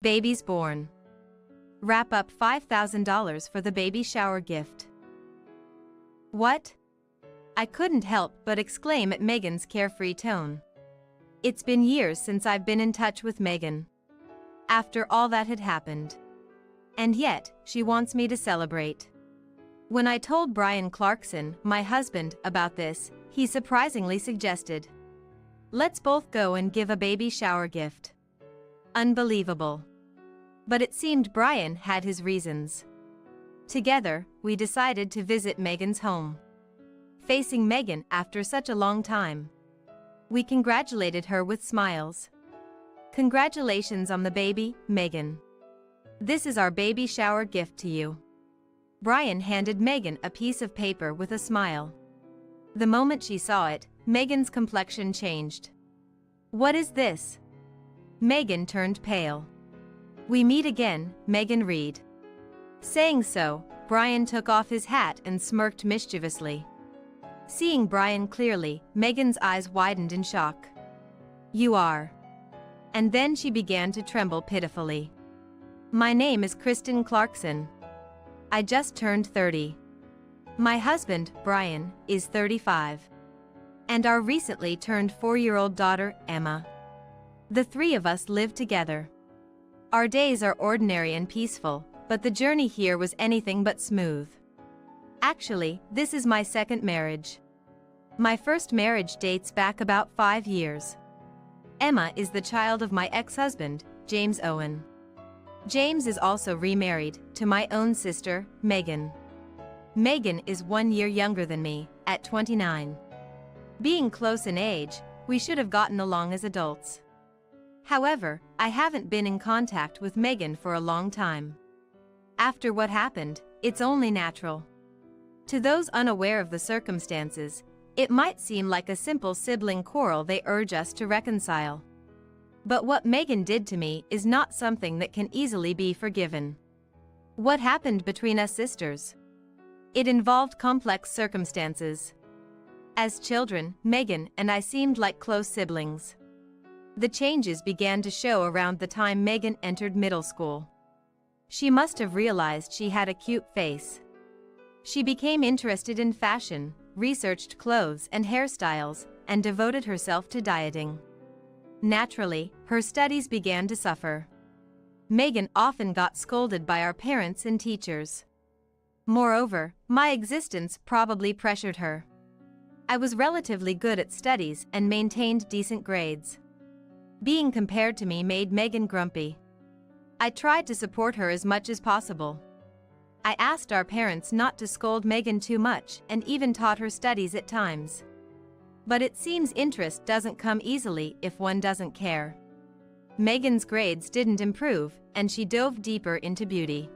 Baby's born. Wrap up $5,000 for the baby shower gift. What? I couldn't help but exclaim at Megan's carefree tone. It's been years since I've been in touch with Megan. After all that had happened. And yet, she wants me to celebrate. When I told Brian Clarkson, my husband, about this, he surprisingly suggested, "Let's both go and give a baby shower gift." Unbelievable. But it seemed Brian had his reasons. Together, we decided to visit Megan's home. Facing Megan after such a long time, we congratulated her with smiles. "Congratulations on the baby, Megan. This is our baby shower gift to you." Brian handed Megan a piece of paper with a smile. The moment she saw it, Megan's complexion changed. "What is this?" Megan turned pale. "We meet again, Megan Reed." Saying so, Brian took off his hat and smirked mischievously. Seeing Brian clearly, Megan's eyes widened in shock. "You are..." And then she began to tremble pitifully. "My name is Kristen Clarkson. I just turned 30. My husband, Brian, is 35. And our recently turned 4-year-old daughter, Emma. The three of us live together. Our days are ordinary and peaceful, but the journey here was anything but smooth. Actually, this is my second marriage. My first marriage dates back about 5 years. Emma is the child of my ex-husband, James Owen. James is also remarried to my own sister, Megan. Megan is 1 year younger than me, at 29. Being close in age, we should have gotten along as adults. However, I haven't been in contact with Megan for a long time. After what happened, it's only natural. To those unaware of the circumstances, it might seem like a simple sibling quarrel they urge us to reconcile. But what Megan did to me is not something that can easily be forgiven. What happened between us sisters? It involved complex circumstances. As children, Megan and I seemed like close siblings. The changes began to show around the time Megan entered middle school. She must have realized she had a cute face. She became interested in fashion, researched clothes and hairstyles, and devoted herself to dieting. Naturally, her studies began to suffer. Megan often got scolded by our parents and teachers. Moreover, my existence probably pressured her. I was relatively good at studies and maintained decent grades. Being compared to me made Megan grumpy. I tried to support her as much as possible. I asked our parents not to scold Megan too much and even taught her studies at times. But it seems interest doesn't come easily if one doesn't care. Megan's grades didn't improve, and she dove deeper into beauty.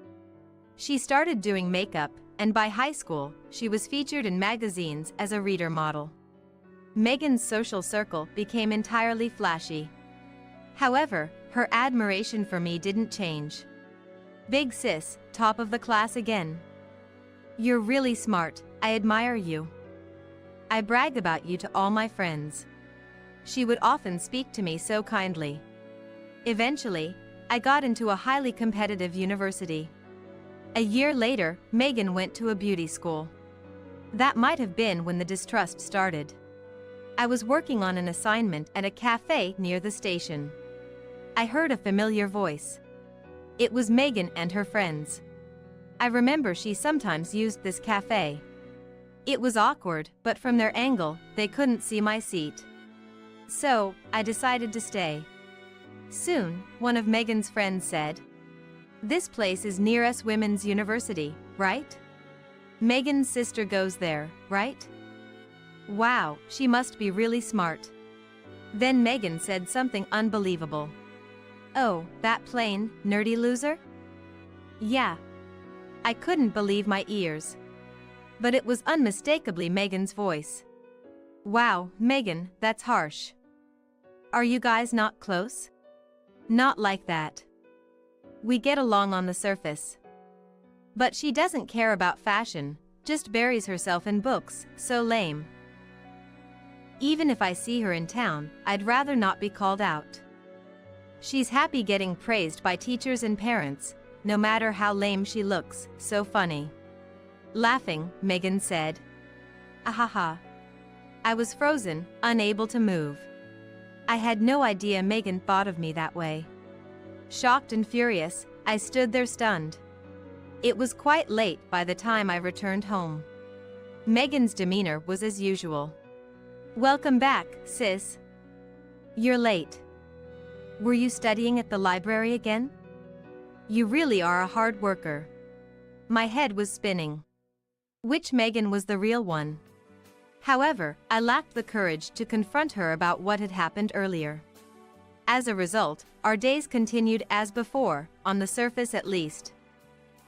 She started doing makeup, and by high school, she was featured in magazines as a reader model. Megan's social circle became entirely flashy. However, her admiration for me didn't change. "Big sis, top of the class again. You're really smart, I admire you. I brag about you to all my friends." She would often speak to me so kindly. Eventually, I got into a highly competitive university. A year later, Megan went to a beauty school. That might have been when the distrust started. I was working on an assignment at a cafe near the station. I heard a familiar voice. It was Megan and her friends. I remember she sometimes used this cafe. It was awkward, but from their angle, they couldn't see my seat. So, I decided to stay. Soon, one of Megan's friends said, "This place is near us Women's University, right? Megan's sister goes there, right? Wow, she must be really smart." Then Megan said something unbelievable. "Oh, that plain, nerdy loser?" Yeah. I couldn't believe my ears. But it was unmistakably Megan's voice. "Wow, Megan, that's harsh. Are you guys not close?" "Not like that. We get along on the surface. But she doesn't care about fashion, just buries herself in books, so lame. Even if I see her in town, I'd rather not be called out." She's happy getting praised by teachers and parents, no matter how lame she looks, so funny. Laughing, Megan said. Ahaha. I was frozen, unable to move. I had no idea Megan thought of me that way. Shocked and furious, I stood there stunned. It was quite late by the time I returned home. Megan's demeanor was as usual. Welcome back, sis. You're late. Were you studying at the library again? You really are a hard worker. My head was spinning. Which Megan was the real one? However, I lacked the courage to confront her about what had happened earlier. As a result, our days continued as before, on the surface at least.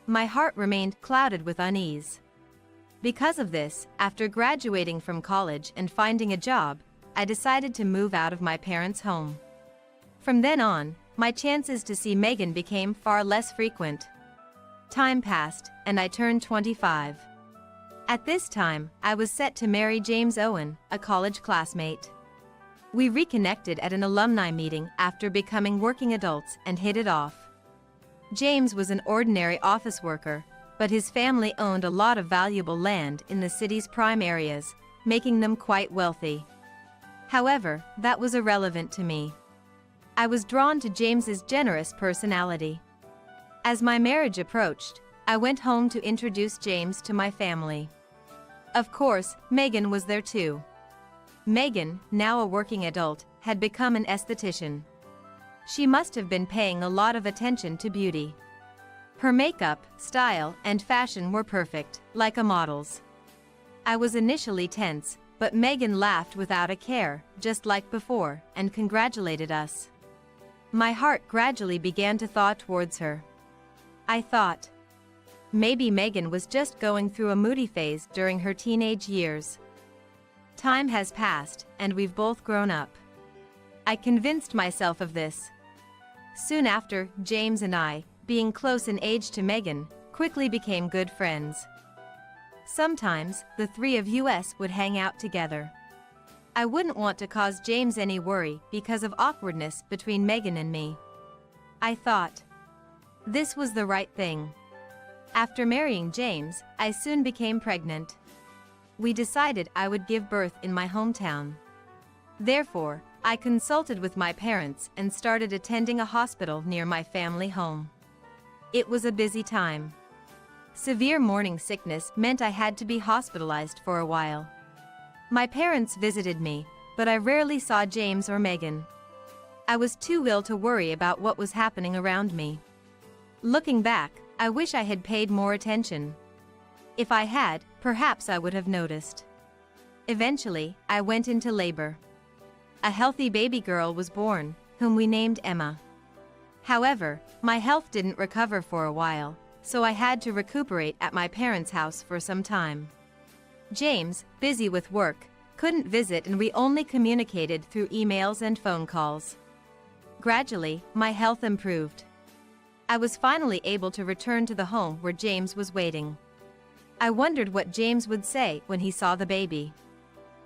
My heart remained clouded with unease. Because of this, after graduating from college and finding a job, I decided to move out of my parents' home. From then on, my chances to see Megan became far less frequent. Time passed, and I turned 25. At this time, I was set to marry James Owen, a college classmate. We reconnected at an alumni meeting after becoming working adults and hit it off. James was an ordinary office worker, but his family owned a lot of valuable land in the city's prime areas, making them quite wealthy. However, that was irrelevant to me. I was drawn to James's generous personality. As my marriage approached, I went home to introduce James to my family. Of course, Megan was there too. Megan, now a working adult, had become an esthetician. She must have been paying a lot of attention to beauty. Her makeup, style, and fashion were perfect, like a model's. I was initially tense, but Megan laughed without a care, just like before, and congratulated us. My heart gradually began to thaw towards her. I thought, maybe Megan was just going through a moody phase during her teenage years. Time has passed, and we've both grown up. I convinced myself of this. Soon after, James and I, being close in age to Megan, quickly became good friends. Sometimes, the three of us would hang out together. I wouldn't want to cause James any worry because of awkwardness between Megan and me. I thought, this was the right thing. After marrying James, I soon became pregnant. We decided I would give birth in my hometown. Therefore, I consulted with my parents and started attending a hospital near my family home. It was a busy time. Severe morning sickness meant I had to be hospitalized for a while. My parents visited me, but I rarely saw James or Megan. I was too ill to worry about what was happening around me. Looking back, I wish I had paid more attention. If I had, perhaps I would have noticed. Eventually, I went into labor. A healthy baby girl was born, whom we named Emma. However, my health didn't recover for a while, so I had to recuperate at my parents' house for some time. James, busy with work, couldn't visit and we only communicated through emails and phone calls. Gradually, my health improved. I was finally able to return to the home where James was waiting. I wondered what James would say when he saw the baby.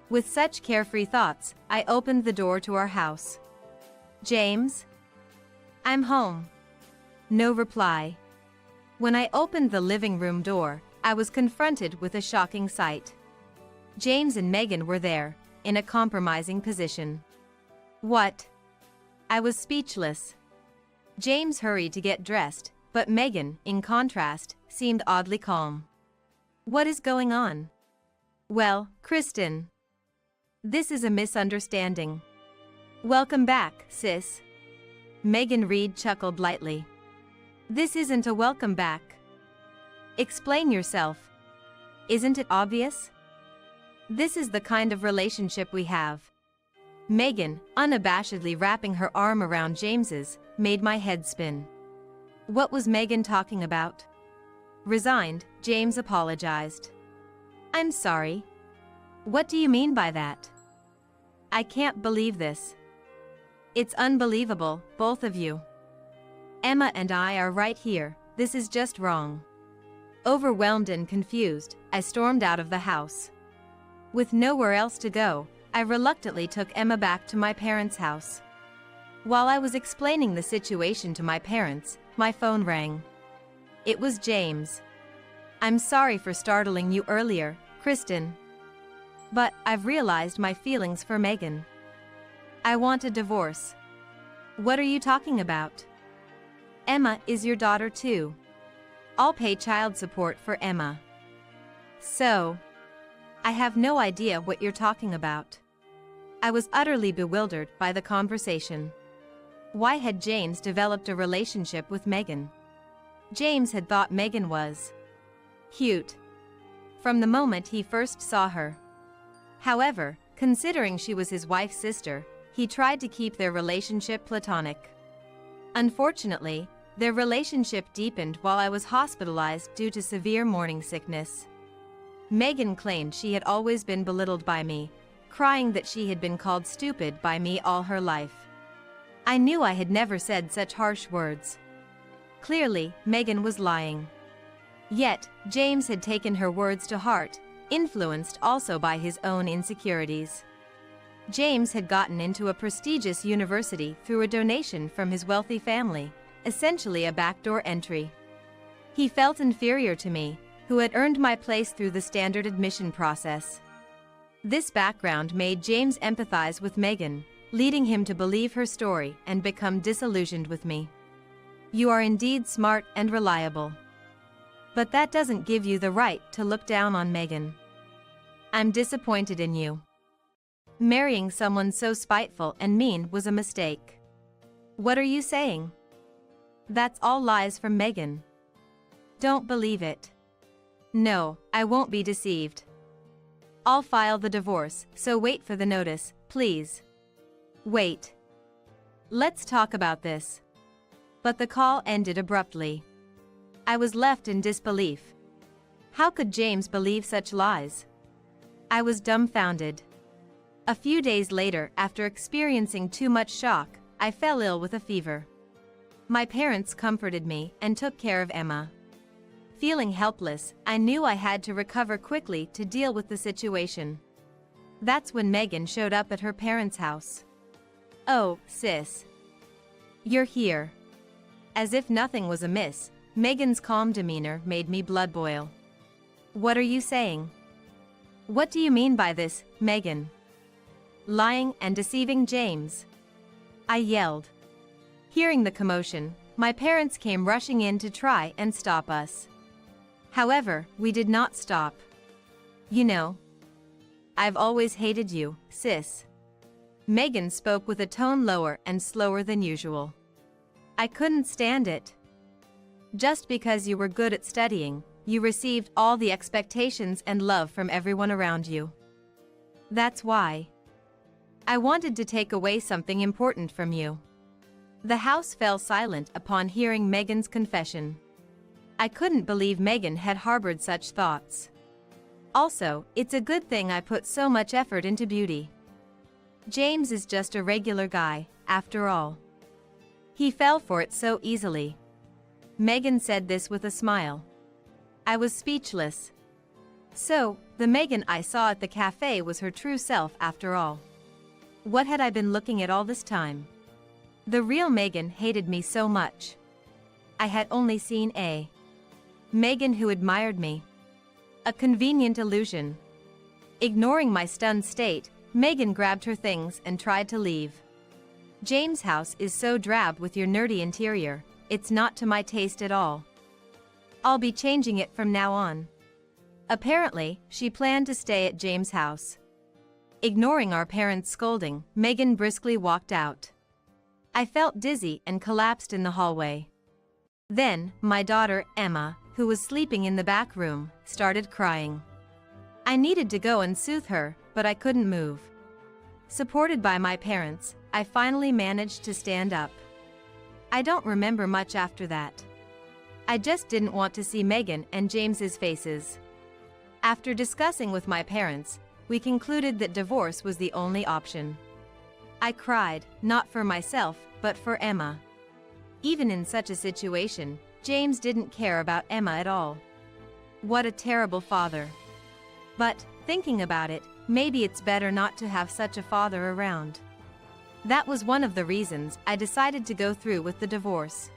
With such carefree thoughts, I opened the door to our house. James? I'm home. No reply. When I opened the living room door, I was confronted with a shocking sight. James and Megan were there, in a compromising position. What? I was speechless. James hurried to get dressed, but Megan, in contrast, seemed oddly calm. What is going on? Well, Kristen. This is a misunderstanding. Welcome back, sis. Megan Reed chuckled lightly. This isn't a welcome back. Explain yourself. Isn't it obvious? This is the kind of relationship we have. Megan, unabashedly wrapping her arm around James's, made my head spin. What was Megan talking about? Resigned, James apologized. I'm sorry. What do you mean by that? I can't believe this. It's unbelievable, both of you. Emma and I are right here, this is just wrong. Overwhelmed and confused, I stormed out of the house. With nowhere else to go, I reluctantly took Emma back to my parents' house. While I was explaining the situation to my parents, my phone rang. It was James. "I'm sorry for startling you earlier, Kristen. But I've realized my feelings for Megan. I want a divorce." "What are you talking about?" "Emma is your daughter too. I'll pay child support for Emma." "So? I have no idea what you're talking about." I was utterly bewildered by the conversation. Why had James developed a relationship with Megan? James had thought Megan was cute from the moment he first saw her. However, considering she was his wife's sister, he tried to keep their relationship platonic. Unfortunately, their relationship deepened while I was hospitalized due to severe morning sickness. Megan claimed she had always been belittled by me, crying that she had been called stupid by me all her life. I knew I had never said such harsh words. Clearly, Megan was lying. Yet, James had taken her words to heart, influenced also by his own insecurities. James had gotten into a prestigious university through a donation from his wealthy family, essentially a backdoor entry. He felt inferior to me, who had earned my place through the standard admission process. This background made James empathize with Megan, leading him to believe her story and become disillusioned with me. "You are indeed smart and reliable. But that doesn't give you the right to look down on Megan. I'm disappointed in you. Marrying someone so spiteful and mean was a mistake." "What are you saying?" "That's all lies from Megan. Don't believe it." "No, I won't be deceived. I'll file the divorce, so wait for the notice, please." "Wait. Let's talk about this." But the call ended abruptly. I was left in disbelief. How could James believe such lies? I was dumbfounded. A few days later, after experiencing too much shock, I fell ill with a fever. My parents comforted me and took care of Emma. Feeling helpless, I knew I had to recover quickly to deal with the situation. That's when Megan showed up at her parents' house. "Oh, sis. You're here." As if nothing was amiss, Megan's calm demeanor made me blood boil. "What are you saying? What do you mean by this, Megan? Lying and deceiving James?" I yelled. Hearing the commotion, my parents came rushing in to try and stop us. However, we did not stop. "You know, I've always hated you, sis." Megan spoke with a tone lower and slower than usual. "I couldn't stand it. Just because you were good at studying, you received all the expectations and love from everyone around you. That's why. I wanted to take away something important from you." The house fell silent upon hearing Megan's confession. I couldn't believe Megan had harbored such thoughts. Also, it's a good thing I put so much effort into beauty. James is just a regular guy, after all. He fell for it so easily. Megan said this with a smile. I was speechless. So, the Megan I saw at the cafe was her true self after all. What had I been looking at all this time? The real Megan hated me so much. I had only seen a Megan who admired me. A convenient illusion. Ignoring my stunned state, Megan grabbed her things and tried to leave. James' house is so drab with your nerdy interior, it's not to my taste at all. I'll be changing it from now on. Apparently, she planned to stay at James' house. Ignoring our parents' scolding, Megan briskly walked out. I felt dizzy and collapsed in the hallway. Then, my daughter, Emma, who was sleeping in the back room, started crying. I needed to go and soothe her, but I couldn't move. Supported by my parents, I finally managed to stand up. I don't remember much after that. I just didn't want to see Megan and James's faces. After discussing with my parents, we concluded that divorce was the only option. I cried, not for myself, but for Emma. Even in such a situation, James didn't care about Emma at all. What a terrible father. But, thinking about it, maybe it's better not to have such a father around. That was one of the reasons I decided to go through with the divorce.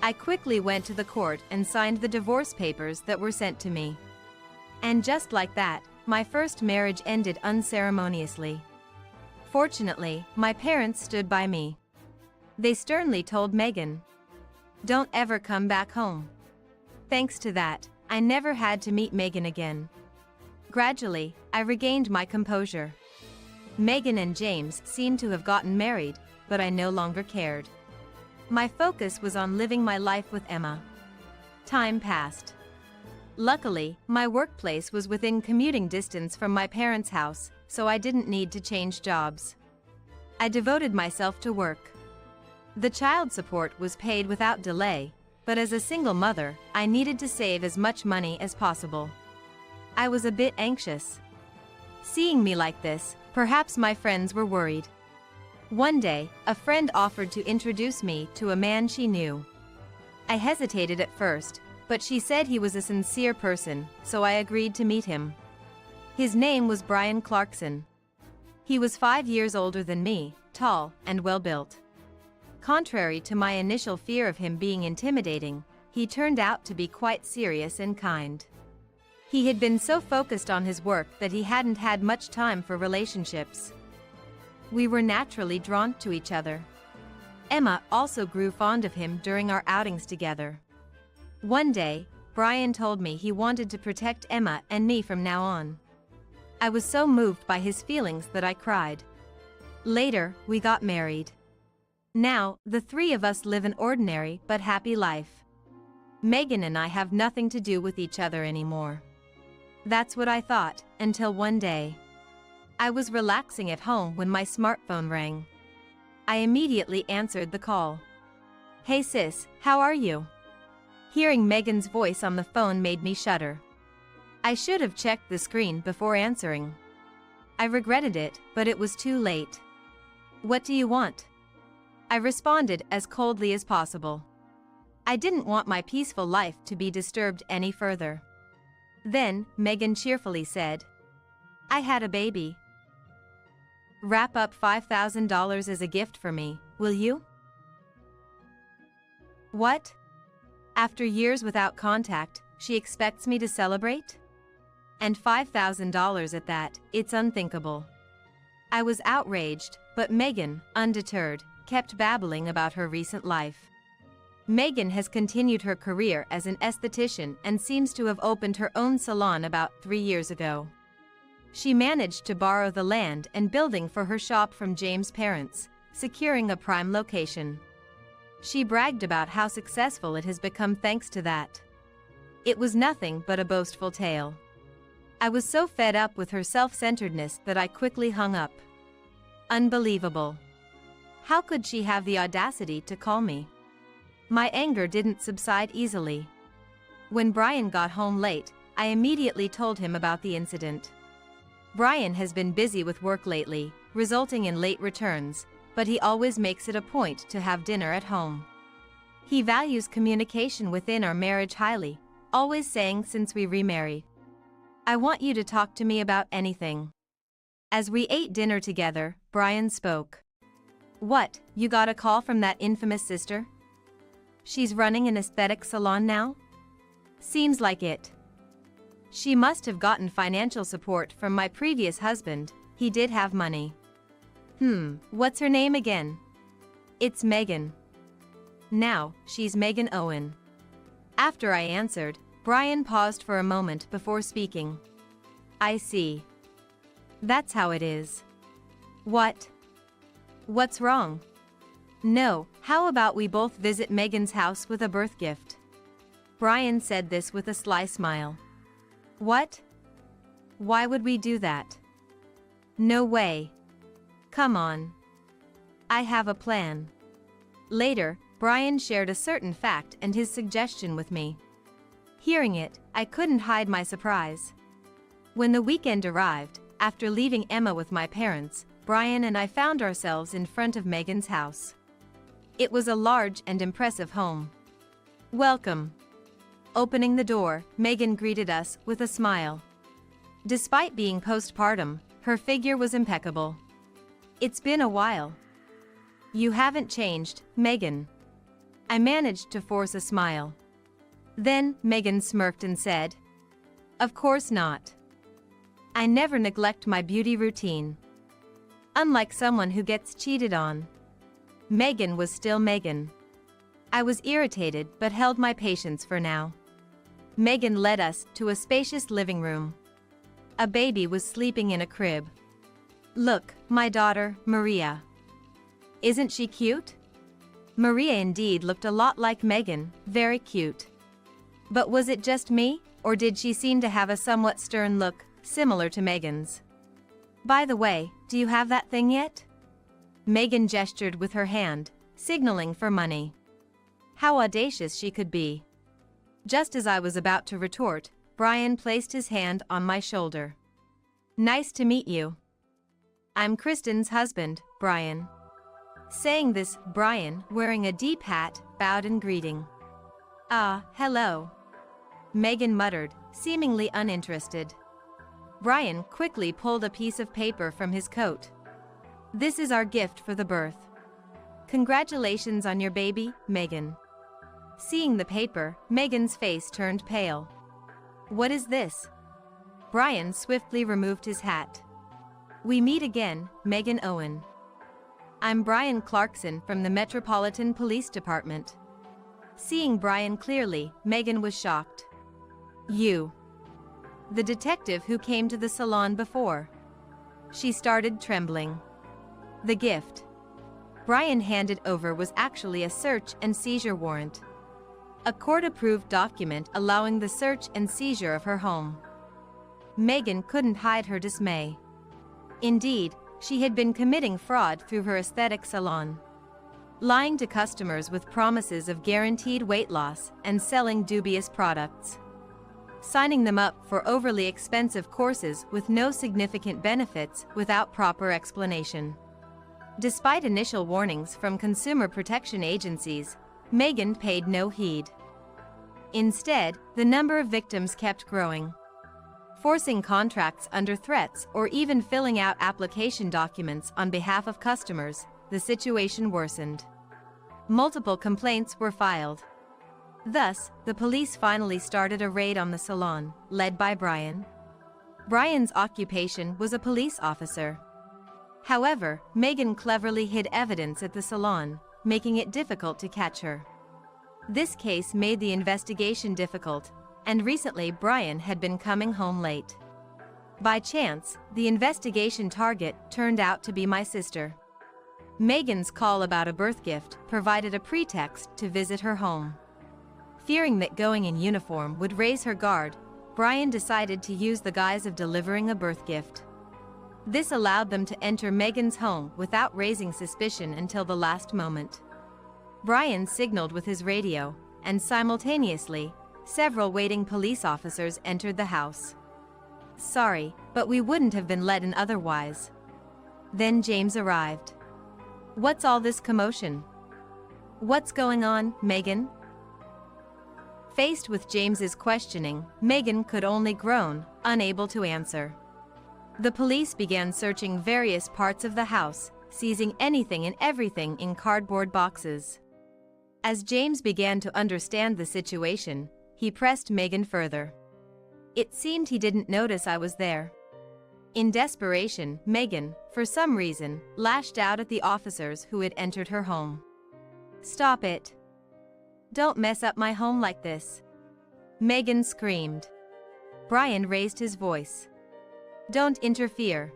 I quickly went to the court and signed the divorce papers that were sent to me. And just like that, my first marriage ended unceremoniously. Fortunately, my parents stood by me. They sternly told Megan, "Don't ever come back home." Thanks to that, I never had to meet Megan again. Gradually, I regained my composure. Megan and James seemed to have gotten married, but I no longer cared. My focus was on living my life with Emma. Time passed. Luckily, my workplace was within commuting distance from my parents' house, so I didn't need to change jobs. I devoted myself to work. The child support was paid without delay, but as a single mother, I needed to save as much money as possible. I was a bit anxious. Seeing me like this, perhaps my friends were worried. One day, a friend offered to introduce me to a man she knew. I hesitated at first, but she said he was a sincere person, so I agreed to meet him. His name was Brian Clarkson. He was 5 years older than me, tall and well-built. Contrary to my initial fear of him being intimidating, he turned out to be quite serious and kind. He had been so focused on his work that he hadn't had much time for relationships. We were naturally drawn to each other. Emma also grew fond of him during our outings together. One day, Brian told me he wanted to protect Emma and me from now on. I was so moved by his feelings that I cried. Later, we got married. Now, the three of us live an ordinary but happy life. Megan and I have nothing to do with each other anymore. That's what I thought, until one day. I was relaxing at home when my smartphone rang. I immediately answered the call. "Hey sis, how are you?" Hearing Megan's voice on the phone made me shudder. I should have checked the screen before answering. I regretted it, but it was too late. "What do you want?" I responded as coldly as possible. I didn't want my peaceful life to be disturbed any further. Then, Megan cheerfully said, "I had a baby. Wrap up $5,000 as a gift for me, will you?" What? After years without contact, she expects me to celebrate? And $5,000 at that, it's unthinkable. I was outraged, but Megan, undeterred, kept babbling about her recent life. Megan has continued her career as an esthetician and seems to have opened her own salon about 3 years ago. She managed to borrow the land and building for her shop from James' parents, securing a prime location. She bragged about how successful it has become thanks to that. It was nothing but a boastful tale. I was so fed up with her self-centeredness that I quickly hung up. Unbelievable. How could she have the audacity to call me? My anger didn't subside easily. When Brian got home late, I immediately told him about the incident. Brian has been busy with work lately, resulting in late returns, but he always makes it a point to have dinner at home. He values communication within our marriage highly, always saying since we remarried, "I want you to talk to me about anything." As we ate dinner together, Brian spoke. "What, you got a call from that infamous sister? She's running an aesthetic salon now? Seems like it. She must have gotten financial support from my previous husband, he did have money. What's her name again?" "It's Megan. Now, she's Megan Owen." After I answered, Brian paused for a moment before speaking. "I see. That's how it is. What? What's wrong?" "No, how about we both visit Megan's house with a birth gift?" Brian said this with a sly smile. "What? Why would we do that?" "No way. Come on. I have a plan." Later, Brian shared a certain fact and his suggestion with me. Hearing it, I couldn't hide my surprise. When the weekend arrived, after leaving Emma with my parents, Brian and I found ourselves in front of Megan's house. It was a large and impressive home. "Welcome." Opening the door, Megan greeted us with a smile. Despite being postpartum, her figure was impeccable. "It's been a while. You haven't changed, Megan. I managed to force a smile. Then, Megan smirked and said, "Of course not. I never neglect my beauty routine. Unlike someone who gets cheated on." Megan was still Megan. I was irritated but held my patience for now. Megan led us to a spacious living room. A baby was sleeping in a crib. "Look, my daughter, Maria. Isn't she cute?" Maria indeed looked a lot like Megan, very cute. But was it just me, or did she seem to have a somewhat stern look, similar to Megan's? "By the way, do you have that thing yet?" Megan gestured with her hand, signaling for money. How audacious she could be. Just as I was about to retort, Brian placed his hand on my shoulder. "Nice to meet you. I'm Kristen's husband, Brian." Saying this, Brian, wearing a deep hat, bowed in greeting. "Ah, hello," Megan muttered, seemingly uninterested. Brian quickly pulled a piece of paper from his coat. "This is our gift for the birth. Congratulations on your baby, Megan." Seeing the paper, Megan's face turned pale. "What is this?" Brian swiftly removed his hat. "We meet again, Megan Owen. I'm Brian Clarkson from the Metropolitan Police Department." Seeing Brian clearly, Megan was shocked. "You? The detective who came to the salon before?" She started trembling. The gift Brian handed over was actually a search and seizure warrant. A court-approved document allowing the search and seizure of her home. Megan couldn't hide her dismay. Indeed, she had been committing fraud through her aesthetic salon. Lying to customers with promises of guaranteed weight loss and selling dubious products. Signing them up for overly expensive courses with no significant benefits without proper explanation. Despite initial warnings from consumer protection agencies, Megan paid no heed. Instead, the number of victims kept growing. Forcing contracts under threats or even filling out application documents on behalf of customers, the situation worsened. Multiple complaints were filed. Thus, the police finally started a raid on the salon, led by Brian. Brian's occupation was a police officer. However, Megan cleverly hid evidence at the salon, making it difficult to catch her. This case made the investigation difficult, and recently Brian had been coming home late. By chance, the investigation target turned out to be my sister. Megan's call about a birth gift provided a pretext to visit her home. Fearing that going in uniform would raise her guard, Brian decided to use the guise of delivering a birth gift. This allowed them to enter Megan's home without raising suspicion until the last moment. Brian signaled with his radio, and simultaneously, several waiting police officers entered the house. "Sorry, but we wouldn't have been let in otherwise." Then James arrived. "What's all this commotion? What's going on, Megan?" Faced with James's questioning, Megan could only groan, unable to answer. The police began searching various parts of the house, seizing anything and everything in cardboard boxes. As James began to understand the situation, he pressed Megan further. It seemed he didn't notice I was there. In desperation, Megan, for some reason, lashed out at the officers who had entered her home. "Stop it. Don't mess up my home like this," Megan screamed. Brian raised his voice. "Don't interfere.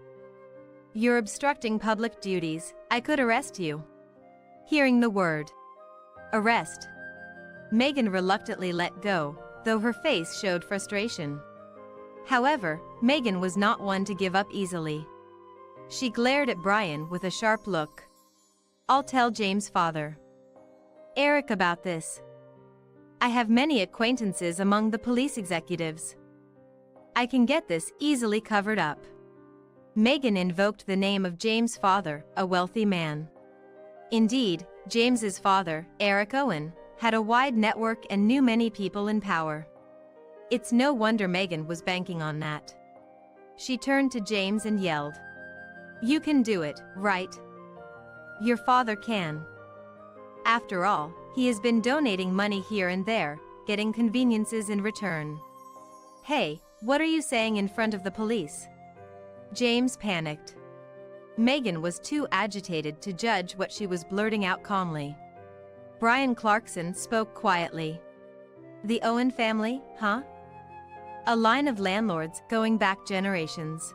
You're obstructing public duties. I could arrest you." Hearing the word arrest, Megan reluctantly let go, though her face showed frustration. However, Megan was not one to give up easily. She glared at Brian with a sharp look. "I'll tell James' father, Eric, about this. I have many acquaintances among the police executives. I can get this easily covered up." Megan invoked the name of James' father, a wealthy man. Indeed, James's father, Eric Owen, had a wide network and knew many people in power. It's no wonder Megan was banking on that. She turned to James and yelled, "You can do it, right? Your father can. After all, he has been donating money here and there, getting conveniences in return. Hey, what are you saying in front of the police? James panicked. Megan was too agitated to judge what she was blurting out calmly. Brian Clarkson spoke quietly. The Owen family, huh? A line of landlords going back generations.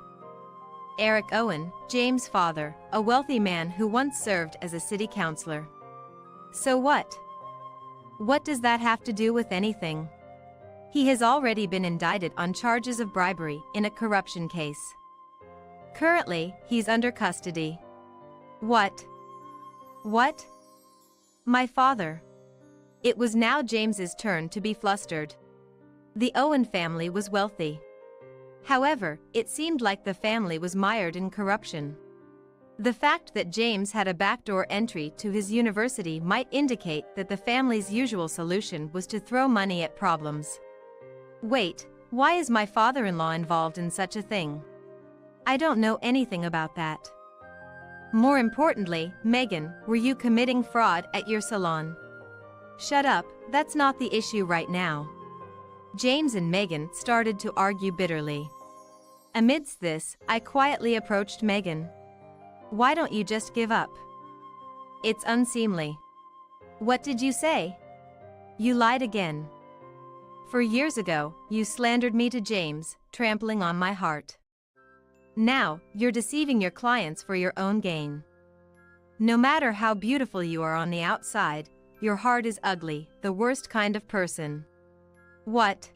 Eric Owen, James' father, a wealthy man who once served as a city councilor. So what? What does that have to do with anything? He has already been indicted on charges of bribery in a corruption case. Currently, he's under custody. What? What? My father. It was now James's turn to be flustered. The Owen family was wealthy. However, it seemed like the family was mired in corruption. The fact that James had a backdoor entry to his university might indicate that the family's usual solution was to throw money at problems. Wait, why is my father-in-law involved in such a thing? I don't know anything about that. More importantly, Megan, were you committing fraud at your salon? Shut up, that's not the issue right now. James and Megan started to argue bitterly. Amidst this, I quietly approached Megan. Why don't you just give up? It's unseemly. What did you say? You lied again. For years ago, you slandered me to James, trampling on my heart. Now, you're deceiving your clients for your own gain. No matter how beautiful you are on the outside, your heart is ugly, the worst kind of person. What?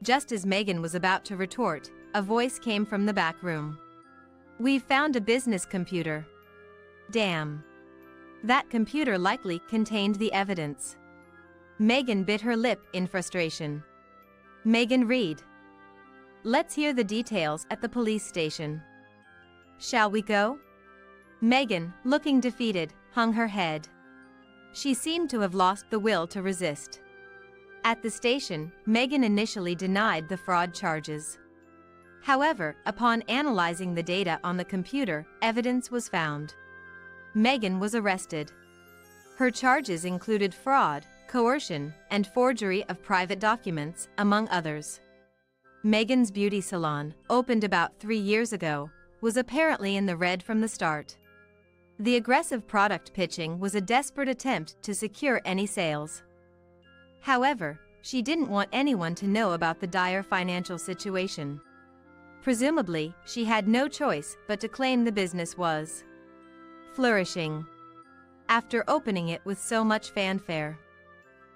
Just as Megan was about to retort, a voice came from the back room. We've found a business computer. Damn. That computer likely contained the evidence. Megan bit her lip in frustration. Megan Reed. Let's hear the details at the police station. Shall we go? Megan, looking defeated, hung her head. She seemed to have lost the will to resist. At the station, Megan initially denied the fraud charges. However, upon analyzing the data on the computer, evidence was found. Megan was arrested. Her charges included fraud, coercion, and forgery of private documents, among others. Megan's beauty salon, opened about 3 years ago, was apparently in the red from the start. The aggressive product pitching was a desperate attempt to secure any sales. However, she didn't want anyone to know about the dire financial situation. Presumably, she had no choice but to claim the business was flourishing. After opening it with so much fanfare.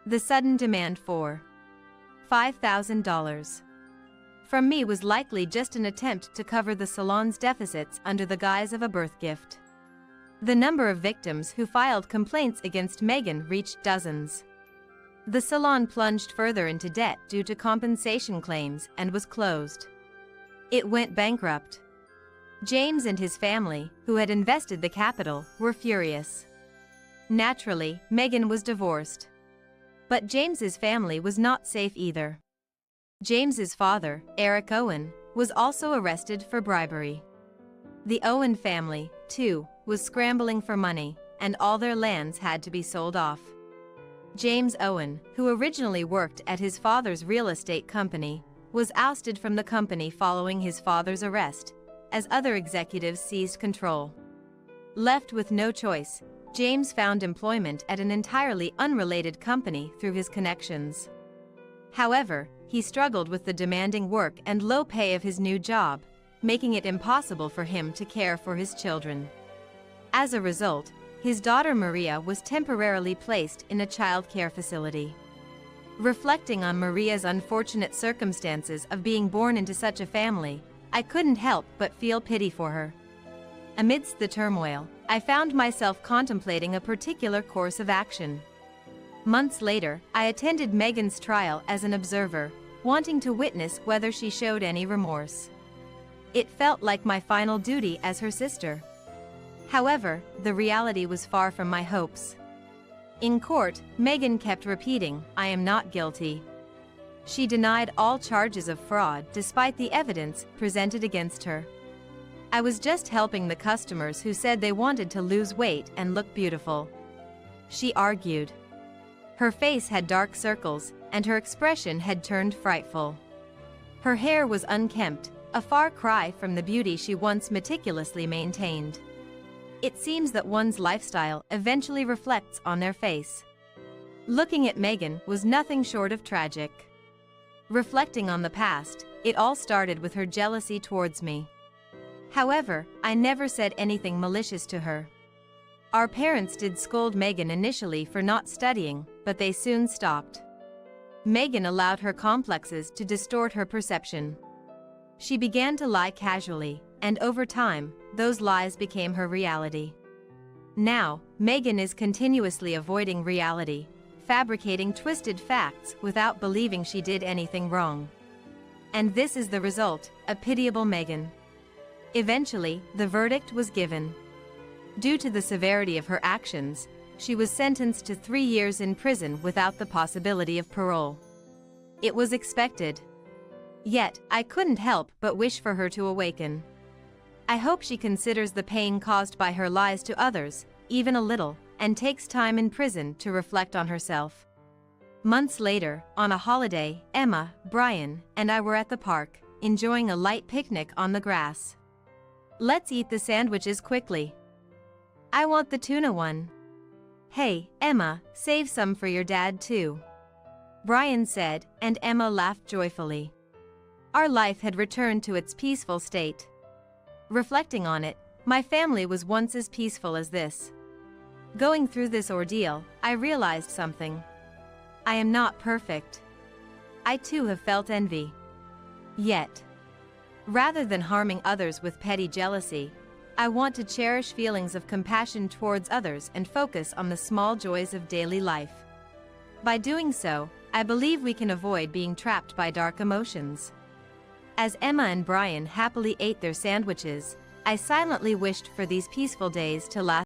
The sudden demand for $5,000 from me was likely just an attempt to cover the salon's deficits under the guise of a birth gift. The number of victims who filed complaints against Megan reached dozens. The salon plunged further into debt due to compensation claims and was closed. It went bankrupt. James and his family, who had invested the capital, were furious. Naturally, Megan was divorced. But James's family was not safe either. James's father, Eric Owen, was also arrested for bribery. The Owen family, too, was scrambling for money, and all their lands had to be sold off. James Owen, who originally worked at his father's real estate company, was ousted from the company following his father's arrest, as other executives seized control. Left with no choice, James found employment at an entirely unrelated company through his connections. However, he struggled with the demanding work and low pay of his new job, making it impossible for him to care for his children. As a result, his daughter Maria was temporarily placed in a child care facility. Reflecting on Maria's unfortunate circumstances of being born into such a family, I couldn't help but feel pity for her. Amidst the turmoil, I found myself contemplating a particular course of action. Months later, I attended Megan's trial as an observer, wanting to witness whether she showed any remorse. It felt like my final duty as her sister. However, the reality was far from my hopes. In court, Megan kept repeating, "I am not guilty." She denied all charges of fraud despite the evidence presented against her. I was just helping the customers who said they wanted to lose weight and look beautiful," she argued. Her face had dark circles, and her expression had turned frightful. Her hair was unkempt, a far cry from the beauty she once meticulously maintained. It seems that one's lifestyle eventually reflects on their face. Looking at Megan was nothing short of tragic. Reflecting on the past, it all started with her jealousy towards me. However, I never said anything malicious to her. Our parents did scold Megan initially for not studying, but they soon stopped. Megan allowed her complexes to distort her perception. She began to lie casually, and over time, those lies became her reality. Now, Megan is continuously avoiding reality, fabricating twisted facts without believing she did anything wrong. And this is the result, a pitiable Megan. Eventually, the verdict was given. Due to the severity of her actions, she was sentenced to 3 years in prison without the possibility of parole. It was expected. Yet, I couldn't help but wish for her to awaken. I hope she considers the pain caused by her lies to others, even a little, and takes time in prison to reflect on herself. Months later, on a holiday, Emma, Brian, and I were at the park, enjoying a light picnic on the grass. "Let's eat the sandwiches quickly. I want the tuna one." "Hey, Emma, save some for your dad too," Brian said, and Emma laughed joyfully. Our life had returned to its peaceful state. Reflecting on it, my family was once as peaceful as this. Going through this ordeal, I realized something. I am not perfect. I too have felt envy. Yet, rather than harming others with petty jealousy, I want to cherish feelings of compassion towards others and focus on the small joys of daily life. By doing so, I believe we can avoid being trapped by dark emotions. As Emma and Brian happily ate their sandwiches, I silently wished for these peaceful days to last